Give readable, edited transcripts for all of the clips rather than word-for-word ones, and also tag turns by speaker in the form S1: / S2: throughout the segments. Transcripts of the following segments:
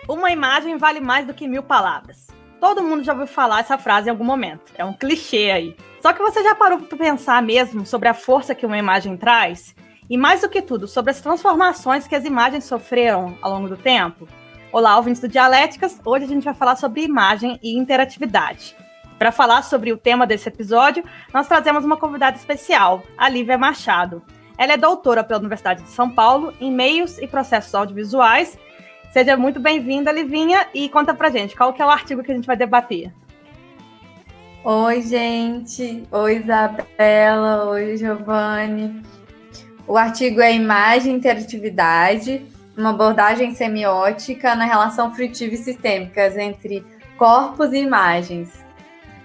S1: Uma imagem vale mais do que 1000 palavras. Todo mundo já ouviu falar essa frase em algum momento. É um clichê aí. Só que você já parou para pensar mesmo sobre a força que uma imagem traz? E mais do que tudo, sobre as transformações que as imagens sofreram ao longo do tempo? Olá, ouvintes do Dialéticas. Hoje a gente vai falar sobre imagem e interatividade. Para falar sobre o tema desse episódio, nós trazemos uma convidada especial, a Lívia Machado. Ela é doutora pela Universidade de São Paulo em Meios e Processos Audiovisuais. Seja muito bem-vinda, Livinha, e conta pra gente, qual que é o artigo que a gente vai debater?
S2: Oi, gente. Oi, Isabela. Oi, Giovanni. O artigo é Imagem e Interatividade, uma abordagem semiótica na relação fruitiva e sistêmicas entre corpos e imagens.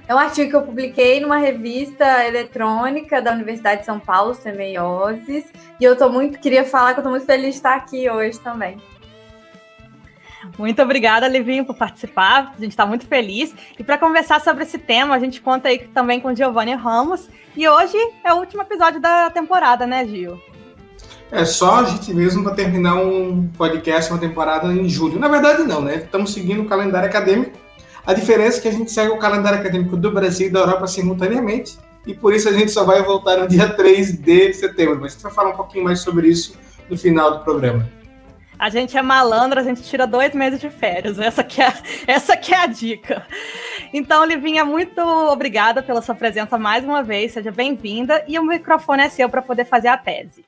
S2: É um artigo que eu publiquei numa revista eletrônica da Universidade de São Paulo, Semeioses, e eu queria falar que eu estou muito feliz de estar aqui hoje também.
S1: Muito obrigada, Livinho, por participar. A gente está muito feliz. E para conversar sobre esse tema, a gente conta aí também com o Giovanni Ramos. E hoje é o último episódio da temporada, né, Gil?
S3: É só a gente mesmo para terminar um podcast, uma temporada em julho. Na verdade, não, né? Estamos seguindo o calendário acadêmico. A diferença é que a gente segue o calendário acadêmico do Brasil e da Europa simultaneamente. E por isso a gente só vai voltar no dia 3 de setembro. Mas a gente vai falar um pouquinho mais sobre isso no final do programa.
S1: A gente é malandro, a gente tira 2 meses de férias. Essa que é a dica. Então, Livinha, muito obrigada pela sua presença mais uma vez. Seja bem-vinda. E o microfone é seu para poder fazer a tese.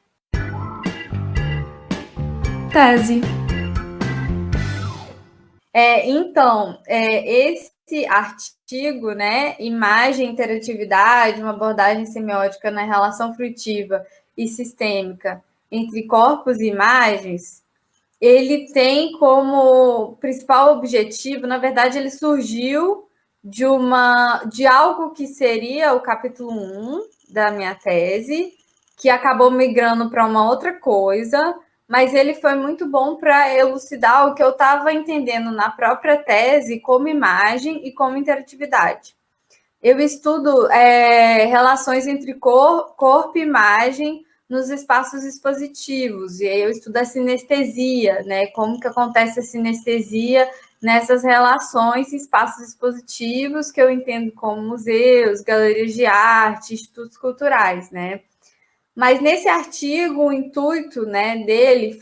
S2: Tese. Esse artigo, né, Imagem e Interatividade, uma abordagem semiótica na relação fruitiva e sistêmica entre corpos e imagens, ele tem como principal objetivo, na verdade, ele surgiu de algo que seria o capítulo 1 da minha tese, que acabou migrando para uma outra coisa, mas ele foi muito bom para elucidar o que eu estava entendendo na própria tese como imagem e como interatividade. Eu estudo relações entre corpo e imagem nos espaços expositivos, e aí eu estudo a sinestesia, né? Como que acontece a sinestesia nessas relações em espaços expositivos que eu entendo como museus, galerias de arte, institutos culturais, né? Mas nesse artigo, o intuito, né, dele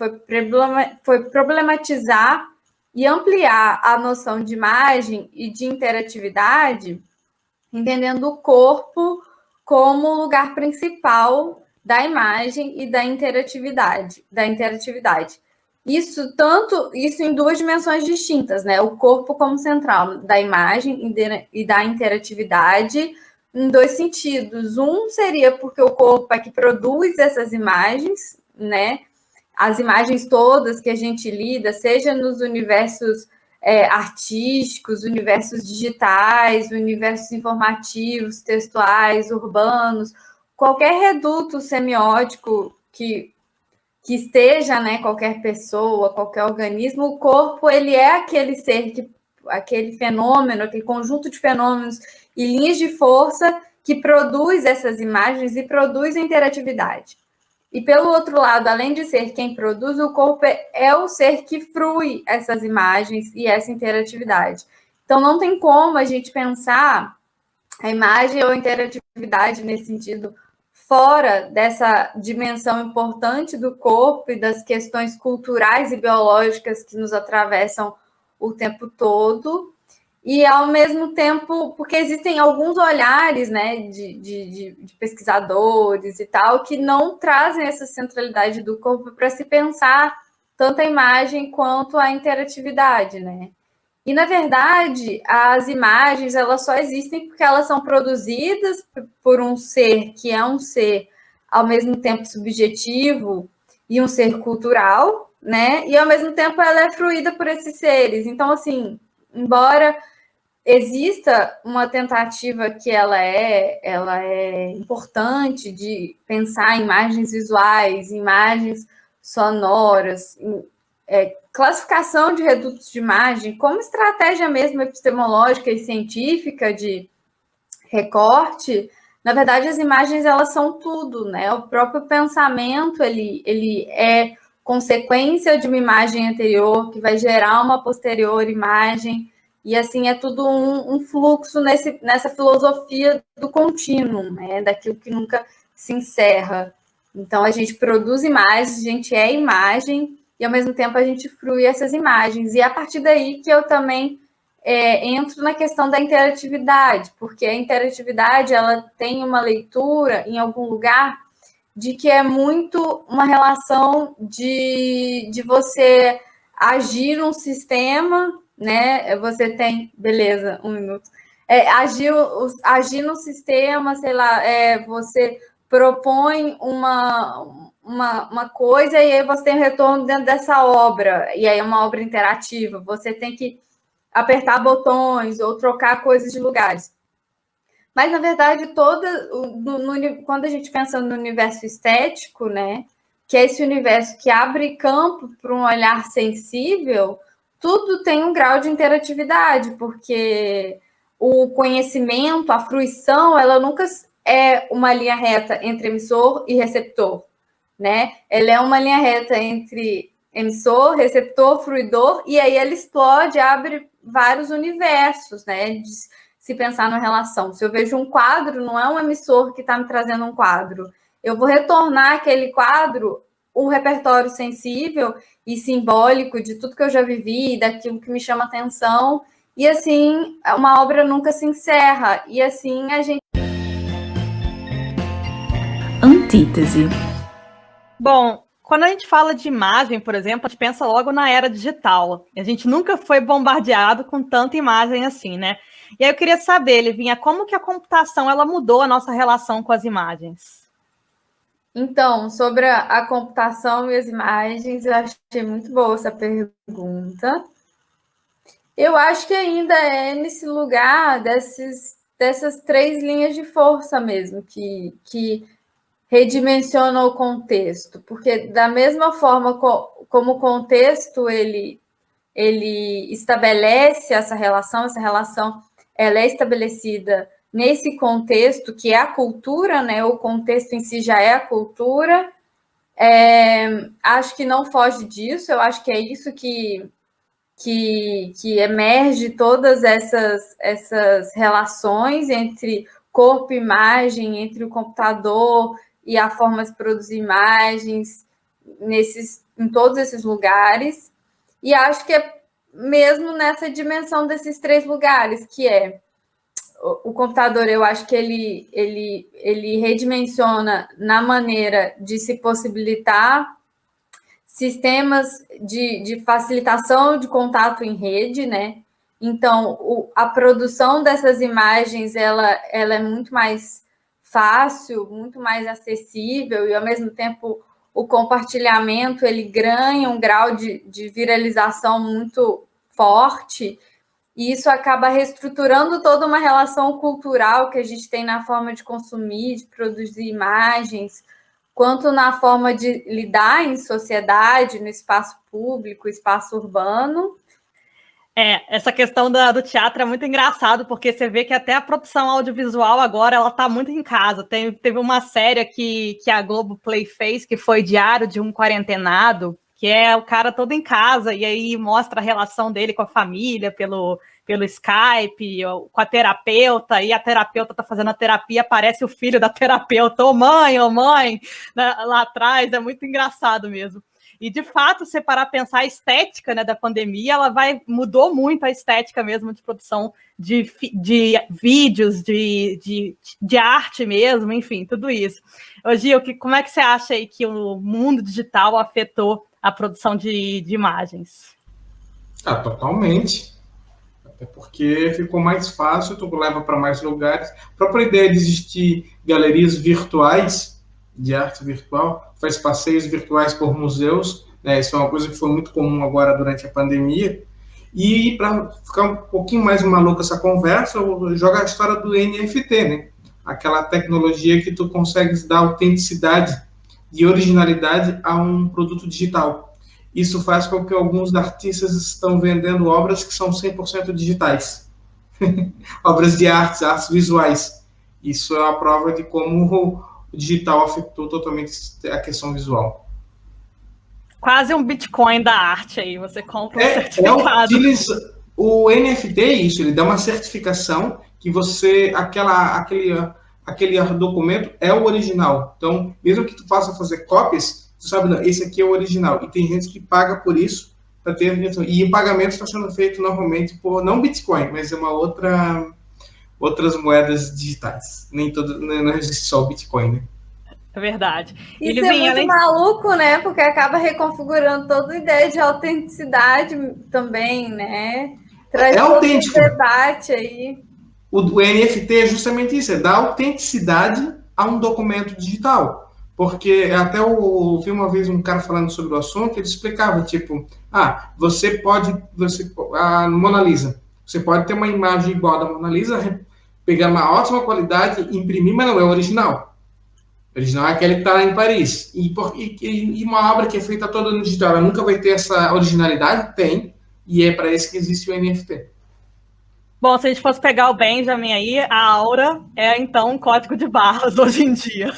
S2: foi problematizar e ampliar a noção de imagem e de interatividade, entendendo o corpo como o lugar principal da imagem e da interatividade. Isso em 2 dimensões distintas, né? O corpo como central da imagem e da interatividade, em 2 sentidos. Um seria porque o corpo é que produz essas imagens, né? As imagens todas que a gente lida, seja nos universos artísticos, universos digitais, universos informativos, textuais, urbanos, qualquer reduto semiótico que esteja, né, qualquer pessoa, qualquer organismo, o corpo ele é aquele ser aquele fenômeno, aquele conjunto de fenômenos e linhas de força que produz essas imagens e produz a interatividade. E pelo outro lado, além de ser quem produz, o corpo é o ser que frui essas imagens e essa interatividade. Então não tem como a gente pensar a imagem ou a interatividade nesse sentido fora dessa dimensão importante do corpo e das questões culturais e biológicas que nos atravessam o tempo todo. E, ao mesmo tempo, porque existem alguns olhares, né, de pesquisadores e tal, que não trazem essa centralidade do corpo para se pensar tanto a imagem quanto a interatividade, né? E, na verdade, as imagens, elas só existem porque elas são produzidas por um ser que é um ser, ao mesmo tempo, subjetivo e um ser cultural, né? E, ao mesmo tempo, ela é fruída por esses seres. Então, assim, embora exista uma tentativa que ela é importante de pensar em imagens visuais, imagens sonoras, classificação de redutos de imagem como estratégia mesmo epistemológica e científica de recorte. Na verdade, as imagens elas são tudo, né? O próprio pensamento ele é consequência de uma imagem anterior, que vai gerar uma posterior imagem, e assim é tudo um fluxo nessa filosofia do contínuo, né? Daquilo que nunca se encerra. Então, a gente produz imagens, a gente é imagem, e ao mesmo tempo a gente frui essas imagens. E é a partir daí que eu também entro na questão da interatividade, porque a interatividade ela tem uma leitura em algum lugar de que é muito uma relação de você agir num sistema, né? Você tem... Beleza, 1 minuto. Agir no sistema, sei lá, você propõe uma coisa e aí você tem um retorno dentro dessa obra, e aí é uma obra interativa, você tem que apertar botões ou trocar coisas de lugares. Mas, na verdade, quando a gente pensa no universo estético, né, que é esse universo que abre campo para um olhar sensível, tudo tem um grau de interatividade, porque o conhecimento, a fruição, ela nunca é uma linha reta entre emissor e receptor, né? Ela é uma linha reta entre emissor, receptor, fruidor, e aí ela explode, abre vários universos, né? De se pensar na relação. Se eu vejo um quadro, não é um emissor que está me trazendo um quadro. Eu vou retornar aquele quadro, um repertório sensível e simbólico de tudo que eu já vivi, daquilo que me chama atenção, e assim, uma obra nunca se encerra, e assim a gente...
S4: Antítese.
S1: Bom, quando a gente fala de imagem, por exemplo, a gente pensa logo na era digital. A gente nunca foi bombardeado com tanta imagem assim, né? E aí eu queria saber, Livinha, como que a computação ela mudou a nossa relação com as imagens?
S2: Então, sobre a computação e as imagens, eu achei muito boa essa pergunta. Eu acho que ainda é nesse lugar dessas 3 linhas de força mesmo, que redimensionam o contexto, porque da mesma forma como o contexto ele estabelece essa relação ela é estabelecida nesse contexto que é a cultura, né? O contexto em si já é a cultura. Acho que não foge disso, eu acho que é isso que emerge todas essas relações entre corpo e imagem, entre o computador e a forma de produzir imagens em todos esses lugares. E acho que é mesmo nessa dimensão desses 3 lugares, que é o computador, eu acho que ele redimensiona na maneira de se possibilitar sistemas de facilitação de contato em rede, né? Então, a produção dessas imagens, ela é muito mais fácil, muito mais acessível, e, ao mesmo tempo, o compartilhamento, ele ganha um grau de viralização muito forte, e isso acaba reestruturando toda uma relação cultural que a gente tem na forma de consumir, de produzir imagens, quanto na forma de lidar em sociedade, no espaço público, espaço urbano.
S1: Essa questão do teatro é muito engraçado, porque você vê que até a produção audiovisual agora, ela está muito em casa. Teve uma série que a Globoplay fez, que foi Diário de um Quarentenado, que é o cara todo em casa, e aí mostra a relação dele com a família pelo Skype, com a terapeuta, e a terapeuta está fazendo a terapia, aparece o filho da terapeuta, ô mãe, né, lá atrás, é muito engraçado mesmo. E, de fato, se parar a pensar a estética, né, da pandemia, ela mudou muito a estética mesmo de produção de vídeos, de arte mesmo, enfim, tudo isso. Ô, Gil, como é que você acha aí que o mundo digital afetou a produção de imagens?
S3: Totalmente. Até porque ficou mais fácil, tu leva para mais lugares. A própria ideia de existir galerias virtuais, de arte virtual, faz passeios virtuais por museus, né? Isso é uma coisa que foi muito comum agora durante a pandemia. E para ficar um pouquinho mais maluca essa conversa, eu jogo a história do NFT, né? Aquela tecnologia que tu consegues dar autenticidade e originalidade a um produto digital. Isso faz com que alguns artistas estão vendendo obras que são 100% digitais. Obras de artes visuais. Isso é a prova de como o digital afetou totalmente a questão visual.
S1: Quase um Bitcoin da arte aí, você compra um certificado.
S3: O NFT é isso, ele dá uma certificação que você, aquele documento é o original. Então, mesmo que tu possa fazer cópias, tu sabe, não, esse aqui é o original. E tem gente que paga por isso, para ter. E o pagamento está sendo feito normalmente por, não Bitcoin, mas é outras moedas digitais. Não existe só o Bitcoin, né?
S1: É verdade.
S2: Isso é muito maluco, né? Porque acaba reconfigurando toda a ideia de autenticidade também, né? Traz
S3: autêntico.
S2: Todo debate aí.
S3: O NFT é justamente isso, é dar autenticidade a um documento digital. Porque até eu ouvi uma vez um cara falando sobre o assunto, ele explicava, tipo, a Mona Lisa, você pode ter uma imagem igual da Mona Lisa, pegar uma ótima qualidade, imprimir, mas não é o original. O original é aquele que está lá em Paris. E uma obra que é feita toda no digital, ela nunca vai ter essa originalidade? Tem. E é para isso que existe o NFT.
S1: Bom, se a gente fosse pegar o Benjamin aí, a Aura é, então, um código de barras hoje em dia.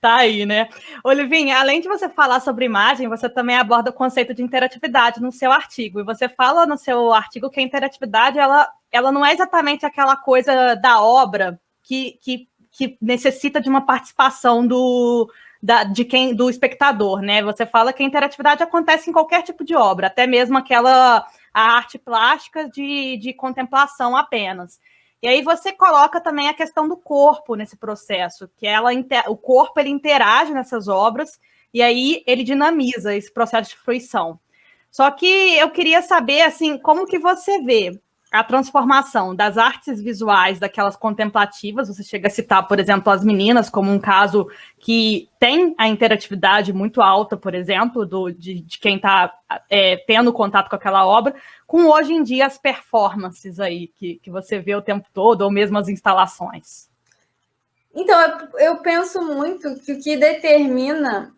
S1: Tá aí, né? Olivinha, além de você falar sobre imagem, você também aborda o conceito de interatividade no seu artigo. E você fala no seu artigo que a interatividade, ela não é exatamente aquela coisa da obra que necessita de uma participação do espectador, né? Você fala que a interatividade acontece em qualquer tipo de obra, até mesmo a arte plástica de contemplação apenas. E aí você coloca também a questão do corpo nesse processo, que o corpo ele interage nessas obras e aí ele dinamiza esse processo de fruição. Só que eu queria saber, assim, como que você vê a transformação das artes visuais, daquelas contemplativas, você chega a citar, por exemplo, as meninas, como um caso que tem a interatividade muito alta, por exemplo, de quem está tendo contato com aquela obra, com hoje em dia as performances aí, que você vê o tempo todo, ou mesmo as instalações.
S2: Então, eu penso muito que o que determina,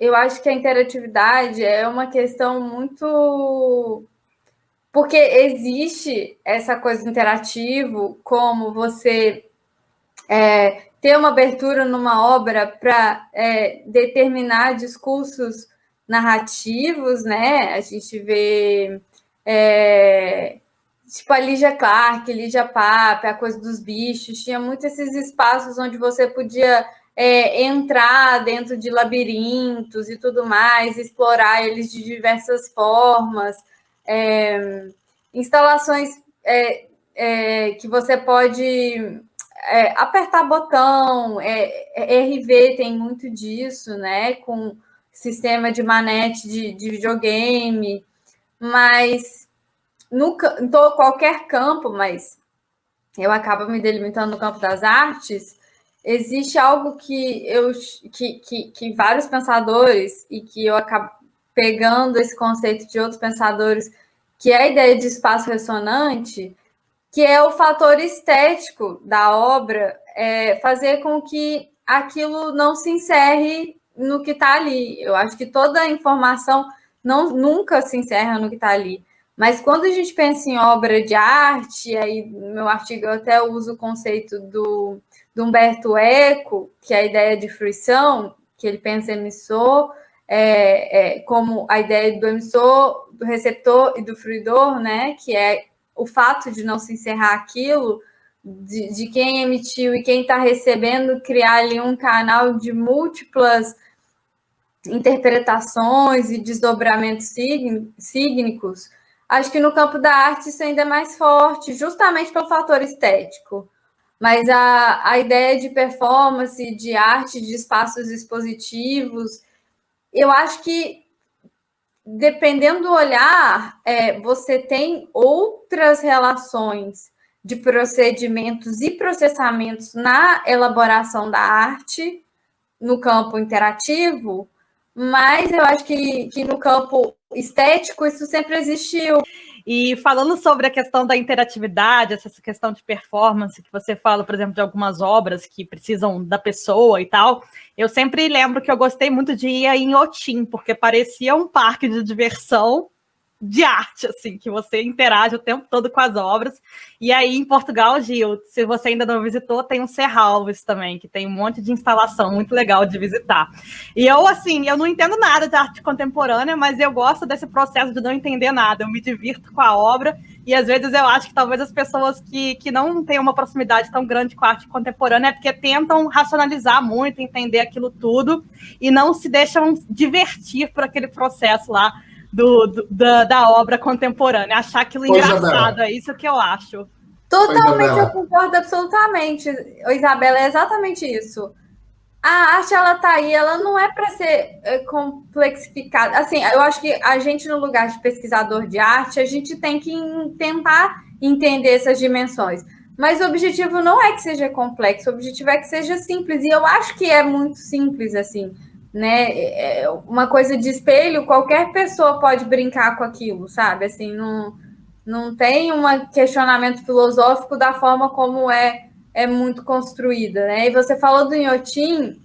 S2: eu acho que a interatividade é uma questão muito... Porque existe essa coisa do interativo, como você ter uma abertura numa obra para determinar discursos narrativos, né? A gente vê tipo a Lígia Clark, Lígia Pape, a coisa dos bichos, tinha muito esses espaços onde você podia entrar dentro de labirintos e tudo mais, explorar eles de diversas formas. Instalações que você pode apertar botão, RV tem muito disso, né? Com sistema de manete de videogame, mas em qualquer campo, mas eu acabo me delimitando no campo das artes, existe algo que vários pensadores, e que eu acabo pegando esse conceito de outros pensadores, que é a ideia de espaço ressonante, que é o fator estético da obra, fazer com que aquilo não se encerre no que está ali. Eu acho que toda a informação nunca se encerra no que está ali. Mas quando a gente pensa em obra de arte, aí no meu artigo eu até uso o conceito do Humberto Eco, que é a ideia de fruição, que ele pensa emissor, como a ideia do emissor, do receptor e do fruidor, né? Que é o fato de não se encerrar aquilo, de quem emitiu e quem está recebendo, criar ali um canal de múltiplas interpretações e desdobramentos sígnicos. Acho que no campo da arte isso ainda é mais forte, justamente pelo fator estético. Mas a ideia de performance, de arte, de espaços expositivos, eu acho que, dependendo do olhar, você tem outras relações de procedimentos e processamentos na elaboração da arte, no campo interativo, mas eu acho que no campo estético isso sempre existiu.
S1: E falando sobre a questão da interatividade, essa questão de performance, que você fala, por exemplo, de algumas obras que precisam da pessoa e tal, eu sempre lembro que eu gostei muito de ir em Otim, porque parecia um parque de diversão de arte, assim, que você interage o tempo todo com as obras. E aí, em Portugal, Gil, se você ainda não visitou, tem o Serralves também, que tem um monte de instalação muito legal de visitar. E eu, assim, eu não entendo nada de arte contemporânea, mas eu gosto desse processo de não entender nada. Eu me divirto com a obra e, às vezes, eu acho que talvez as pessoas que não têm uma proximidade tão grande com a arte contemporânea é porque tentam racionalizar muito, entender aquilo tudo e não se deixam divertir por aquele processo lá da obra contemporânea, achar aquilo engraçado, é isso que eu acho.
S2: Totalmente, eu concordo absolutamente, Isabela, é exatamente isso. A arte, ela tá aí, ela não é para ser complexificada. Assim, eu acho que a gente, no lugar de pesquisador de arte, a gente tem que tentar entender essas dimensões. Mas o objetivo não é que seja complexo, o objetivo é que seja simples. E eu acho que é muito simples, assim, né? É uma coisa de espelho, qualquer pessoa pode brincar com aquilo, sabe? Assim, não tem um questionamento filosófico da forma como é muito construída, né? E você falou do Inhotim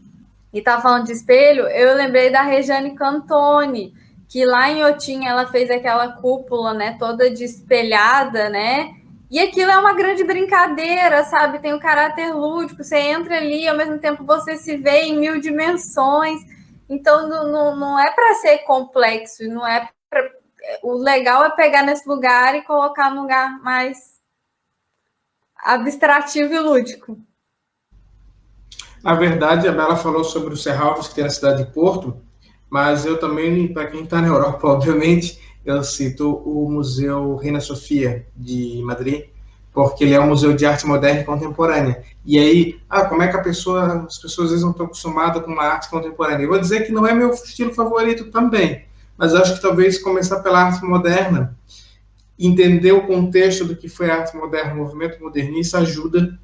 S2: e tá falando de espelho, eu lembrei da Regiane Cantoni, que lá em Inhotim ela fez aquela cúpula, né, toda de espelhada, né? E aquilo é uma grande brincadeira, sabe? Tem um caráter lúdico, você entra ali, ao mesmo tempo você se vê em 1000 dimensões. Então não é para ser complexo, não é pra... O legal é pegar nesse lugar e colocar num lugar mais abstrativo e lúdico.
S3: Na verdade, a Bela falou sobre o Serralves, que tem na cidade de Porto, mas eu também, para quem está na Europa, obviamente, eu cito o Museu Reina Sofia, de Madrid, porque ele é um museu de arte moderna e contemporânea. E aí, como é que as pessoas às vezes não estão acostumadas com uma arte contemporânea? Eu vou dizer que não é meu estilo favorito também, mas acho que talvez começar pela arte moderna, entender o contexto do que foi a arte moderna, o movimento modernista, ajuda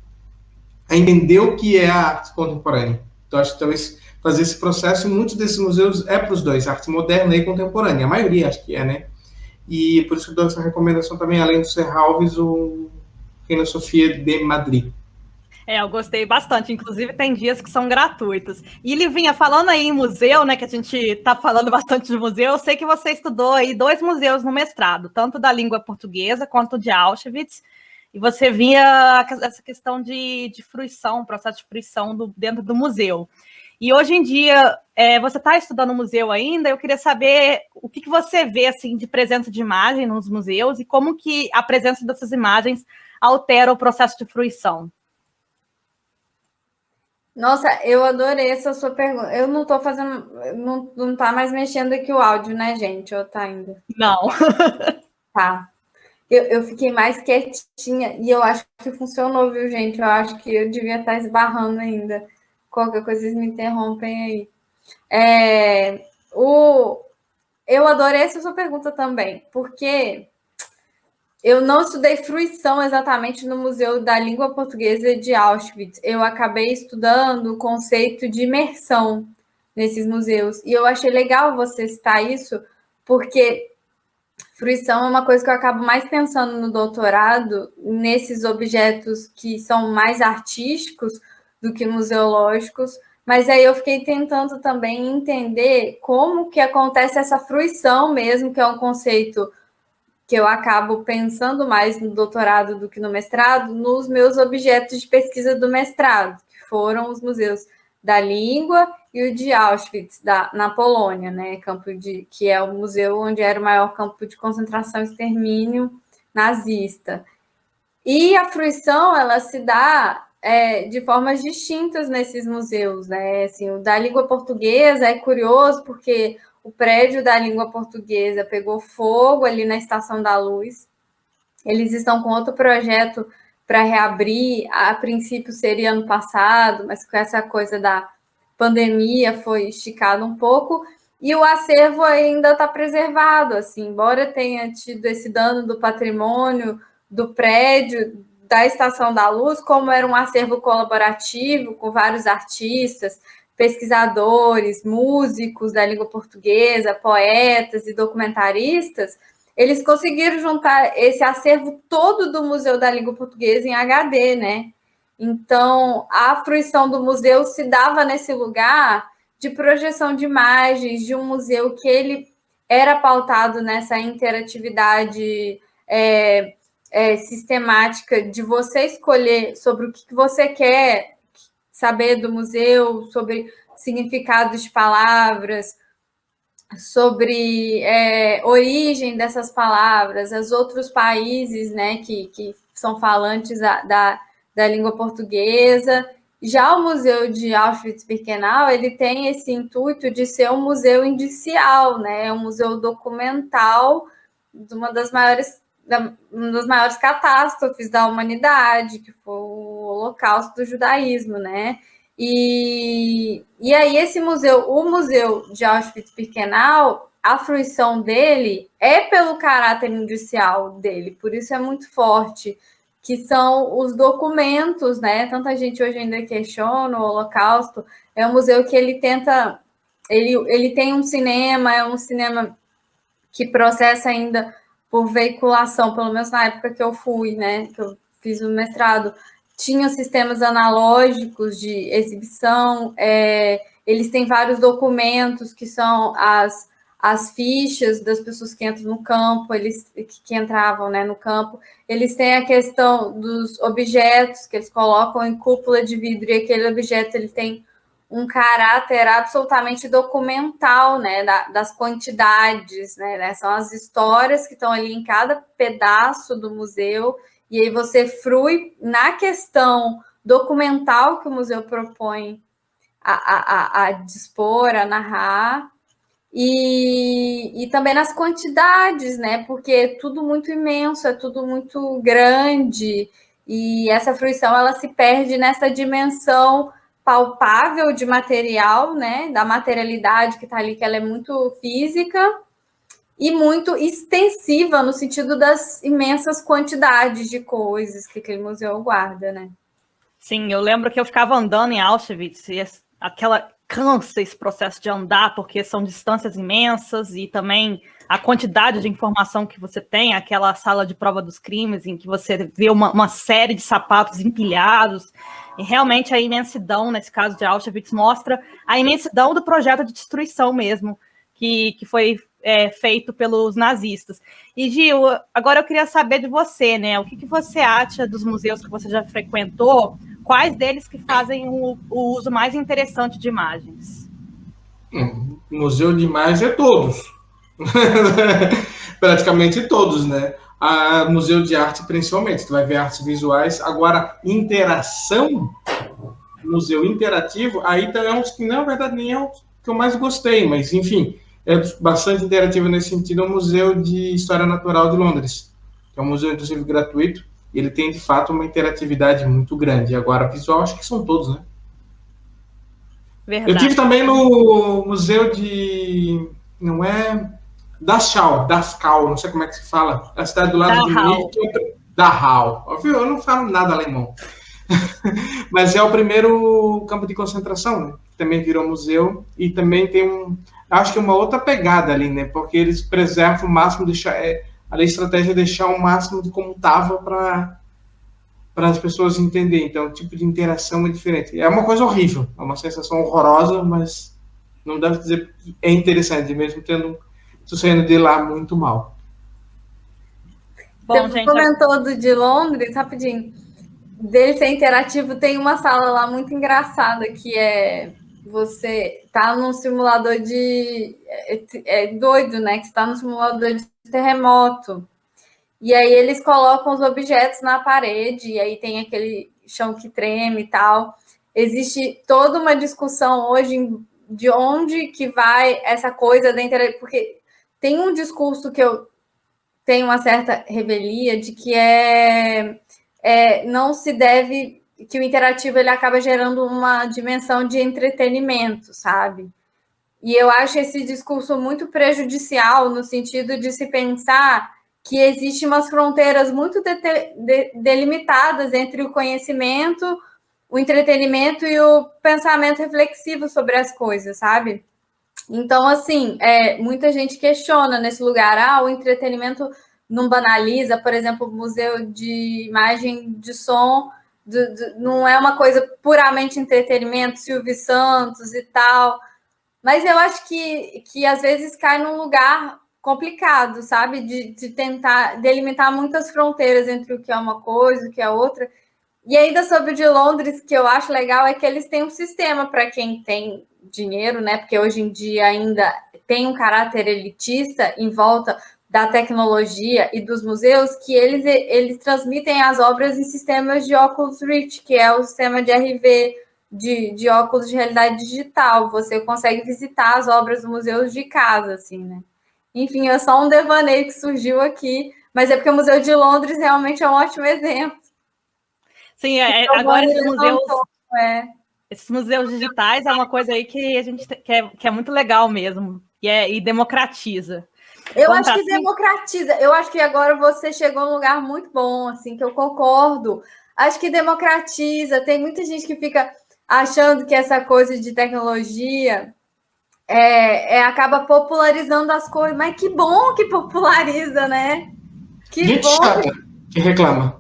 S3: a entender o que é a arte contemporânea. Então, acho que talvez fazer esse processo, muitos desses museus é para os dois, arte moderna e contemporânea, a maioria acho que é, né? E por isso que eu dou essa recomendação também, além do Serralves, o Reina Sofia de Madrid.
S1: Eu gostei bastante, inclusive tem dias que são gratuitos. E Livinha, falando aí em museu, né, que a gente tá falando bastante de museu, eu sei que você estudou aí 2 museus no mestrado, tanto da língua portuguesa quanto de Auschwitz, e você via essa questão de fruição, processo de fruição dentro do museu. E hoje em dia, você está estudando museu ainda, eu queria saber o que você vê assim, de presença de imagem nos museus e como que a presença dessas imagens altera o processo de fruição.
S2: Nossa, eu adorei essa sua pergunta. Eu não tô fazendo, não tá mais mexendo aqui o áudio, né, gente? Ou tá ainda?
S1: Não.
S2: Tá. Eu fiquei mais quietinha e eu acho que funcionou, viu, gente? Eu acho que eu devia estar esbarrando ainda. Qualquer coisa, vocês me interrompem aí. Eu adorei essa sua pergunta também, porque eu não estudei fruição exatamente no Museu da Língua Portuguesa de Auschwitz. Eu acabei estudando o conceito de imersão nesses museus. E eu achei legal você citar isso, porque fruição é uma coisa que eu acabo mais pensando no doutorado, nesses objetos que são mais artísticos do que museológicos, mas aí eu fiquei tentando também entender como que acontece essa fruição mesmo, que é um conceito que eu acabo pensando mais no doutorado do que no mestrado, nos meus objetos de pesquisa do mestrado, que foram os museus da língua e o de Auschwitz, na Polônia, né? Que é o museu onde era o maior campo de concentração e extermínio nazista. E a fruição, ela se dá de formas distintas nesses museus, né? Assim, o da língua portuguesa é curioso porque o prédio da língua portuguesa pegou fogo ali na Estação da Luz. Eles estão com outro projeto para reabrir, a princípio seria ano passado, mas com essa coisa da pandemia foi esticado um pouco, e o acervo ainda está preservado, assim, embora tenha tido esse dano do patrimônio do prédio da Estação da Luz, como era um acervo colaborativo com vários artistas, pesquisadores, músicos da língua portuguesa, poetas e documentaristas, eles conseguiram juntar esse acervo todo do Museu da Língua Portuguesa em HD, né? Então, a fruição do museu se dava nesse lugar de projeção de imagens, de um museu que ele era pautado nessa interatividade sistemática de você escolher sobre o que você quer saber do museu, sobre significados de palavras, sobre origem dessas palavras, os outros países, né, que são falantes da língua portuguesa. Já o Museu de Auschwitz-Birkenau, ele tem esse intuito de ser um museu indicial, né, um museu documental de uma das maiores catástrofes da humanidade, que foi o Holocausto do judaísmo, né? E aí esse museu, o Museu de Auschwitz-Birkenau, a fruição dele é pelo caráter indicial dele, por isso é muito forte, que são os documentos, né? Tanta gente hoje ainda questiona o Holocausto. É um museu que ele tenta, ele tem um cinema, é um cinema que processa ainda por veiculação, pelo menos na época que eu fui, né? Que eu fiz o mestrado, tinha sistemas analógicos de exibição, eles têm vários documentos que são as fichas das pessoas que entram no campo, que entravam, né, no campo. Eles têm a questão dos objetos que eles colocam em cúpula de vidro, e aquele objeto ele tem um caráter absolutamente documental, né, das quantidades, né, são as histórias que estão ali em cada pedaço do museu, e aí você frui na questão documental que o museu propõe a dispor, a narrar, e também nas quantidades, né, porque é tudo muito imenso, é tudo muito grande, e essa fruição ela se perde nessa dimensão palpável de material, né, da materialidade que está ali, que ela é muito física e muito extensiva no sentido das imensas quantidades de coisas que aquele museu guarda, né?
S1: Sim, eu lembro que eu ficava andando em Auschwitz e cansa esse processo de andar, porque são distâncias imensas e também a quantidade de informação que você tem, aquela sala de prova dos crimes em que você vê uma série de sapatos empilhados, e realmente a imensidão, nesse caso de Auschwitz, mostra a imensidão do projeto de destruição mesmo, que foi feito pelos nazistas. E, Gil, agora eu queria saber de você, né? O que você acha dos museus que você já frequentou? Quais deles que fazem o uso mais interessante de imagens?
S3: Museu de imagens é todos. Praticamente todos, né? Museu de arte, principalmente. Tu vai ver artes visuais. Agora, interação, museu interativo, aí também é um que, na verdade, nem é o que eu mais gostei, mas, enfim, é bastante interativo nesse sentido. É o Museu de História Natural de Londres, que é um museu, inclusive, gratuito. Ele tem, de fato, uma interatividade muito grande. Agora, visual, acho que são todos, né? Verdade. Eu tive também no Museu de... Não é... Dachau, não sei como é que se fala. A cidade do lado de Munique. Dachau. Eu não falo nada alemão. Mas é o primeiro campo de concentração, né? Também virou museu. E também tem acho que uma outra pegada ali, né? Porque eles preservam o máximo, a estratégia é deixar o máximo de como estava para as pessoas entenderem. Então, o tipo de interação é diferente. É uma coisa horrível, é uma sensação horrorosa, mas não dá para dizer que é interessante, mesmo saindo de lá muito mal.
S2: Bom, gente, comentou de Londres, rapidinho. Dele ser interativo, tem uma sala lá muito engraçada, que você tá num simulador de... É doido, né? Que você tá num simulador de terremoto. E aí eles colocam os objetos na parede, e aí tem aquele chão que treme e tal. Existe toda uma discussão hoje de onde que vai essa coisa da interatividade, porque tem um discurso que eu tenho uma certa revelia de que não se deve, que o interativo ele acaba gerando uma dimensão de entretenimento, sabe? E eu acho esse discurso muito prejudicial no sentido de se pensar que existem umas fronteiras muito delimitadas entre o conhecimento, o entretenimento e o pensamento reflexivo sobre as coisas, sabe? Então, assim, muita gente questiona nesse lugar, o entretenimento não banaliza, por exemplo, o Museu de Imagem de Som não é uma coisa puramente entretenimento, Silvio Santos e tal, Mas eu acho que às vezes cai num lugar complicado, sabe? De tentar delimitar muitas fronteiras entre o que é uma coisa e o que é outra. E ainda sobre o de Londres, que eu acho legal, é que eles têm um sistema para quem tem dinheiro, né? Porque hoje em dia ainda tem um caráter elitista em volta da tecnologia e dos museus, que eles transmitem as obras em sistemas de Oculus Rift, que é o sistema de RV, de óculos de realidade digital. Você consegue visitar as obras do museu de casa, assim, né? Enfim, é só um devaneio que surgiu aqui, mas é porque o Museu de Londres realmente é um ótimo exemplo.
S1: Sim, agora esses museus digitais é uma coisa aí que a gente que é muito legal mesmo, e democratiza.
S2: Eu acho que democratiza. Eu acho que agora você chegou num lugar muito bom, assim, que eu concordo. Acho que democratiza. Tem muita gente que fica achando que essa coisa de tecnologia acaba popularizando as coisas. Mas que bom que populariza, né? Que
S3: gente
S2: bom
S3: chata que reclama.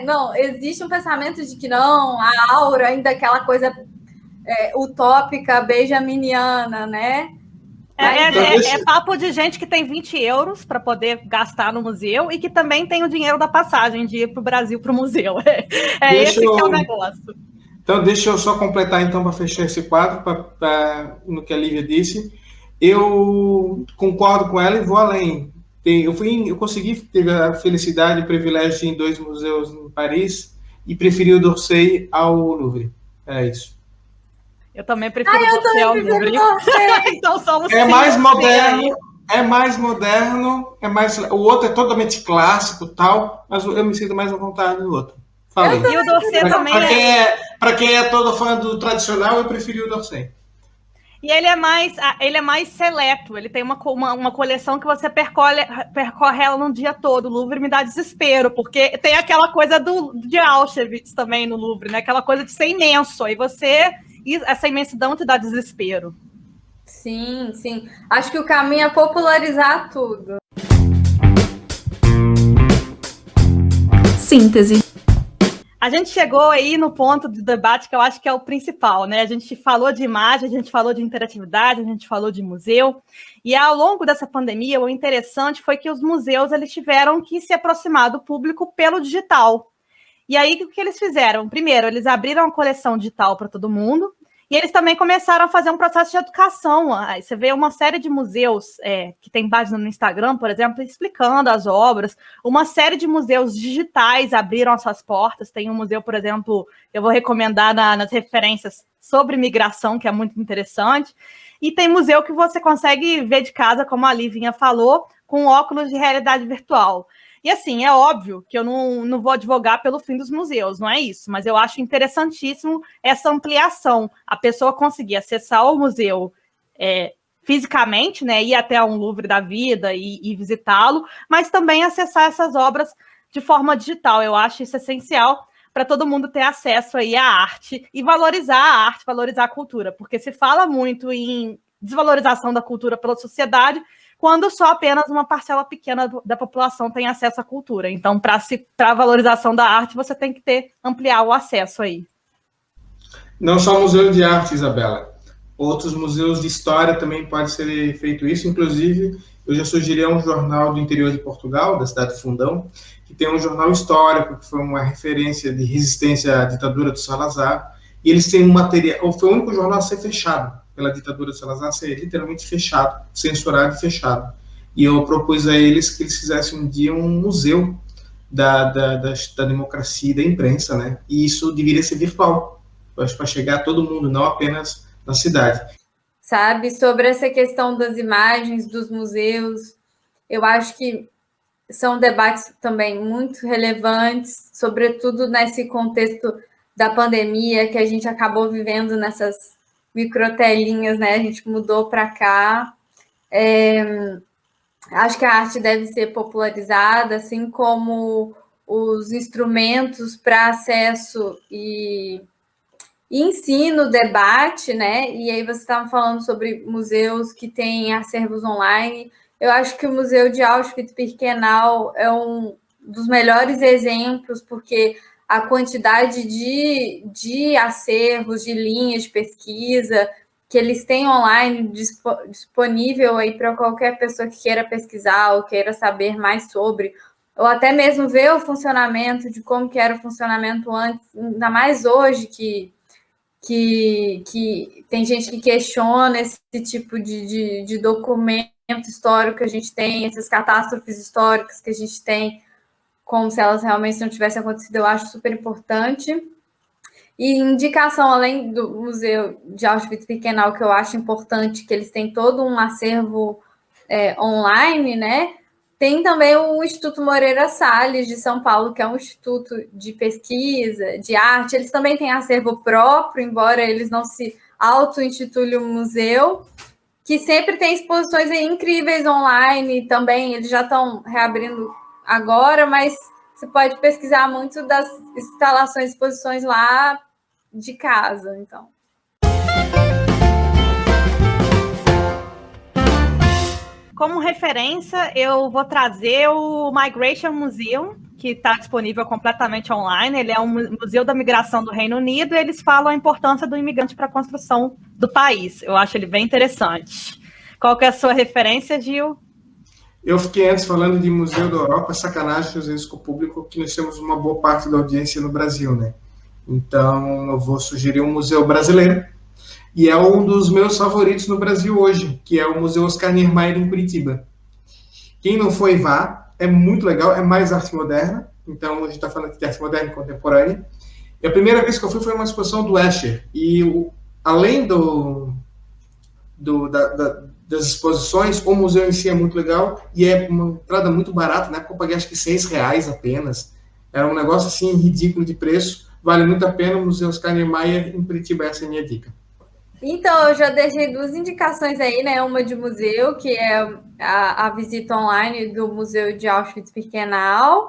S2: Não, existe um pensamento de que não, a aura ainda é aquela coisa utópica, benjaminiana, né?
S1: É papo de gente que tem 20 euros para poder gastar no museu e que também tem o dinheiro da passagem de ir para o Brasil para o museu. Esse que é o negócio.
S3: Então, deixa eu só completar, então, para fechar esse quadro, no que a Lívia disse. Eu concordo com ela e vou além. Eu consegui ter a felicidade e o privilégio de ir em 2 museus em Paris e preferi o d'Orsay ao Louvre. É isso.
S1: Eu também prefiro o d'Orsay ao Louvre. Então somos
S3: mais moderno, o outro é totalmente clássico, tal, mas eu me sinto mais à vontade no outro. Falei.
S1: E o d'Orsay também
S3: para quem é todo fã do tradicional, eu preferi o d'Orsay.
S1: E ele é mais seleto, ele tem uma coleção que você percorre ela num dia todo. O Louvre me dá desespero, porque tem aquela coisa de Auschwitz também no Louvre, né? Aquela coisa de ser imenso, aí essa imensidão te dá desespero.
S2: Sim, sim. Acho que o caminho é popularizar tudo.
S4: Síntese.
S1: A gente chegou aí no ponto de debate que eu acho que é o principal, né? A gente falou de imagem, a gente falou de interatividade, a gente falou de museu. E ao longo dessa pandemia, o interessante foi que os museus eles tiveram que se aproximar do público pelo digital. E aí, o que eles fizeram? Primeiro, eles abriram a coleção digital para todo mundo. E eles também começaram a fazer um processo de educação. Você vê uma série de museus que tem página no Instagram, por exemplo, explicando as obras. Uma série de museus digitais abriram as suas portas. Tem um museu, por exemplo, eu vou recomendar nas referências sobre migração, que é muito interessante. E tem museu que você consegue ver de casa, como a Livinha falou, com óculos de realidade virtual. E assim, é óbvio que eu não vou advogar pelo fim dos museus, não é isso, mas eu acho interessantíssimo essa ampliação, a pessoa conseguir acessar o museu fisicamente, né, ir até um Louvre da vida e visitá-lo, mas também acessar essas obras de forma digital. Eu acho isso essencial para todo mundo ter acesso aí à arte e valorizar a arte, valorizar a cultura, porque se fala muito em desvalorização da cultura pela sociedade, quando só apenas uma parcela pequena da população tem acesso à cultura. Então, para a valorização da arte, você tem que ampliar o acesso aí.
S3: Não só o Museu de Arte, Isabela. Outros museus de história também pode ser feito isso. Inclusive, eu já sugeri um jornal do interior de Portugal, da cidade de Fundão, que tem um jornal histórico, que foi uma referência de resistência à ditadura do Salazar. E eles têm um material... Foi o único jornal a ser fechado pela ditadura do Salazar, ser literalmente fechado, censurado e fechado. E eu propus a eles que eles fizessem um dia um museu da democracia e da imprensa, né? E isso deveria ser virtual, para chegar a todo mundo, não apenas na cidade.
S2: Sabe, sobre essa questão das imagens, dos museus, eu acho que são debates também muito relevantes, sobretudo nesse contexto da pandemia que a gente acabou vivendo nessas microtelinhas, né? A gente mudou para cá. Acho que a arte deve ser popularizada, assim como os instrumentos para acesso e ensino, debate, né? E aí você estava falando sobre museus que têm acervos online. Eu acho que o Museu de Auschwitz-Birkenau é um dos melhores exemplos, porque a quantidade de acervos, de linhas de pesquisa que eles têm online disponível aí para qualquer pessoa que queira pesquisar ou queira saber mais sobre, ou até mesmo ver o funcionamento de como que era o funcionamento antes, ainda mais hoje que tem gente que questiona esse tipo de documento histórico que a gente tem, essas catástrofes históricas que a gente tem, como se elas realmente não tivessem acontecido, eu acho super importante. E indicação, além do Museu de Auschwitz-Birkenau, que eu acho importante, que eles têm todo um acervo online, né? Tem também o Instituto Moreira Salles, de São Paulo, que é um instituto de pesquisa, de arte. Eles também têm acervo próprio, embora eles não se auto-intitulem um museu, que sempre tem exposições incríveis online também. Eles já estão reabrindo agora, mas você pode pesquisar muito das instalações, exposições lá de casa, então.
S1: Como referência, eu vou trazer o Migration Museum, que está disponível completamente online. Ele é um museu da migração do Reino Unido e eles falam a importância do imigrante para a construção do país. Eu acho ele bem interessante. Qual que é a sua referência, Gil?
S3: Eu fiquei antes falando de Museu da Europa, sacanagem fazer isso com o público, que nós temos uma boa parte da audiência no Brasil, né? Então, eu vou sugerir um museu brasileiro, e é um dos meus favoritos no Brasil hoje, que é o Museu Oscar Niemeyer, em Curitiba. Quem não foi, vá, é muito legal, é mais arte moderna, então a gente está falando aqui de arte moderna e contemporânea. E a primeira vez que eu fui foi uma exposição do Escher, e além das exposições, o museu em si é muito legal, e é uma entrada muito barata, né? Eu paguei acho que R$6 apenas, era um negócio assim ridículo de preço, vale muito a pena. O Museu Oscar Niemeyer em Curitiba, essa é a minha dica.
S2: Então, eu já deixei 2 indicações aí, né? Uma de museu, que é a visita online do Museu de Auschwitz-Birkenau.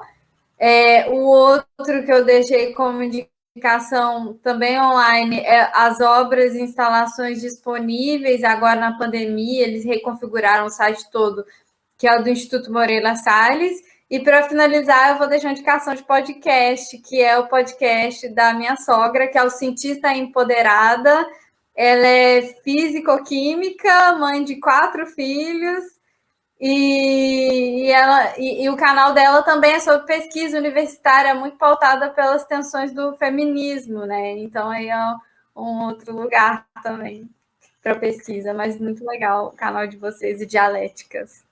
S2: O outro que eu deixei como indicação também online é as obras e instalações disponíveis agora na pandemia. Eles reconfiguraram o site todo, que é o do Instituto Moreira Salles. E para finalizar, eu vou deixar uma indicação de podcast, que é o podcast da minha sogra, que é o Cientista Empoderada. Ela é físico-química, mãe de 4 filhos, e o canal dela também é sobre pesquisa universitária, muito pautada pelas tensões do feminismo, né? Então, aí é um outro lugar também para pesquisa, mas muito legal o canal de vocês e Dialéticas.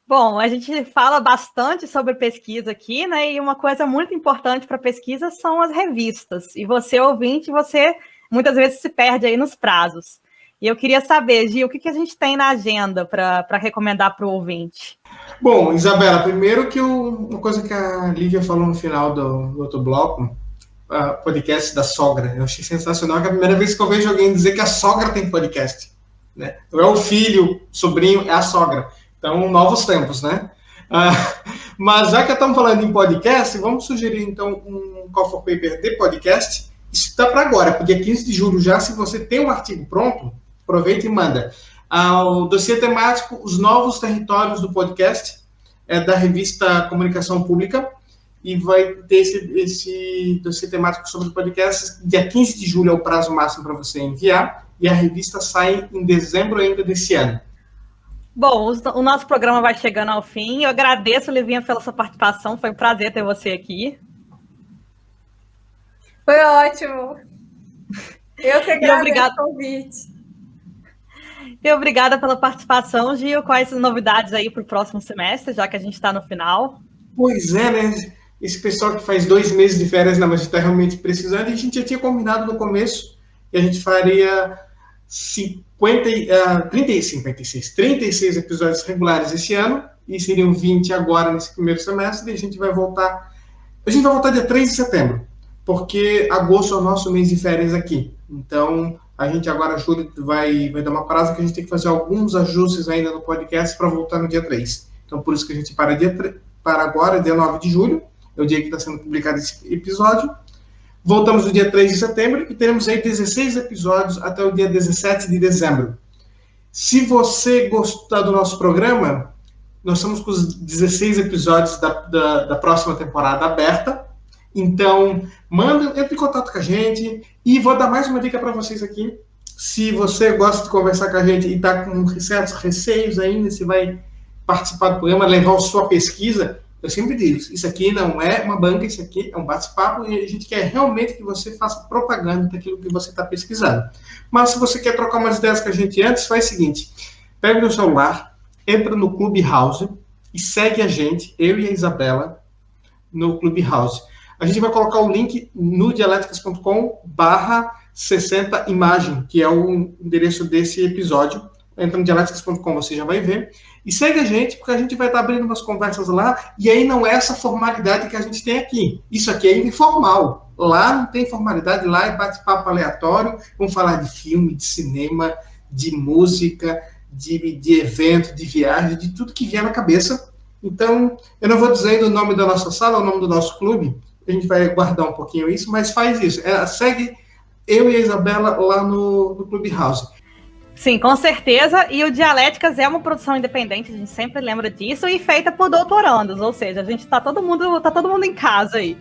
S1: Bom, a gente fala bastante sobre pesquisa aqui, né? E uma coisa muito importante para pesquisa são as revistas. E você, ouvinte, você muitas vezes se perde aí nos prazos. E eu queria saber, Gil, o que a gente tem na agenda para recomendar para o ouvinte?
S3: Bom, Isabela, primeiro que uma coisa que a Lívia falou no final do outro bloco, podcast da sogra. Eu achei sensacional, que é a primeira vez que eu vejo alguém dizer que a sogra tem podcast, né? Não é o filho, sobrinho, é a sogra. Então, novos tempos, né? Mas já que estamos falando em podcast, vamos sugerir, então, um Call for Paper de podcast. Isso está para agora, porque dia 15 de julho já, se você tem um artigo pronto, aproveita e manda. O dossiê temático, os novos territórios do podcast, da revista Comunicação Pública, e vai ter esse dossiê temático sobre o podcast. Dia 15 de julho é o prazo máximo para você enviar, e a revista sai em dezembro ainda desse ano.
S1: Bom, o nosso programa vai chegando ao fim. Eu agradeço, Livinha, pela sua participação. Foi um prazer ter você aqui.
S2: Foi ótimo. Eu que agradeço o convite.
S1: E obrigada pela participação, Gil. Quais as novidades aí para o próximo semestre, já que a gente está no final?
S3: Pois é, né? Esse pessoal que faz 2 meses de férias, não, mas a gente está realmente precisando. E a gente já tinha combinado no começo que a gente faria 36 episódios regulares esse ano, e seriam 20 agora nesse primeiro semestre, e a gente vai voltar dia 3 de setembro, porque agosto é o nosso mês de férias aqui. Então, a gente agora, julho, vai dar uma parada, que a gente tem que fazer alguns ajustes ainda no podcast para voltar no dia 3. Então, por isso que a gente para agora, dia 9 de julho, é o dia que está sendo publicado esse episódio. Voltamos no dia 3 de setembro e teremos aí 16 episódios até o dia 17 de dezembro. Se você gostar do nosso programa, nós estamos com os 16 episódios da próxima temporada aberta, Então, entre em contato com a gente. E vou dar mais uma dica para vocês aqui. Se você gosta de conversar com a gente e está com certos receios ainda, se vai participar do programa, levar a sua pesquisa, eu sempre digo, isso aqui não é uma banca, isso aqui é um bate-papo e a gente quer realmente que você faça propaganda daquilo que você está pesquisando. Mas se você quer trocar umas ideias com a gente antes, faz o seguinte, pega o celular, entra no Clubhouse e segue a gente, eu e a Isabela, no Clubhouse. A gente vai colocar o link no dialéticas.com/60imagem, que é o endereço desse episódio. Entra no dialéticas.com, você já vai ver. E segue a gente, porque a gente vai estar abrindo umas conversas lá, e aí não é essa formalidade que a gente tem aqui. Isso aqui é informal. Lá não tem formalidade, lá é bate-papo aleatório, vamos falar de filme, de cinema, de música, de evento, de viagem, de tudo que vier na cabeça. Então, eu não vou dizer o nome da nossa sala, o nome do nosso clube, a gente vai guardar um pouquinho isso, mas faz isso. Segue eu e a Isabela lá no Clubhouse.
S1: Sim, com certeza. E o Dialéticas é uma produção independente, a gente sempre lembra disso, e feita por doutorandos, ou seja, a gente tá todo mundo em casa aí.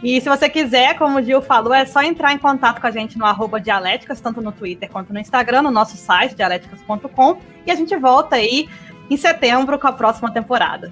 S1: E se você quiser, como o Gil falou, é só entrar em contato com a gente no @dialéticas, tanto no Twitter quanto no Instagram, no nosso site, dialéticas.com, e a gente volta aí em setembro com a próxima temporada.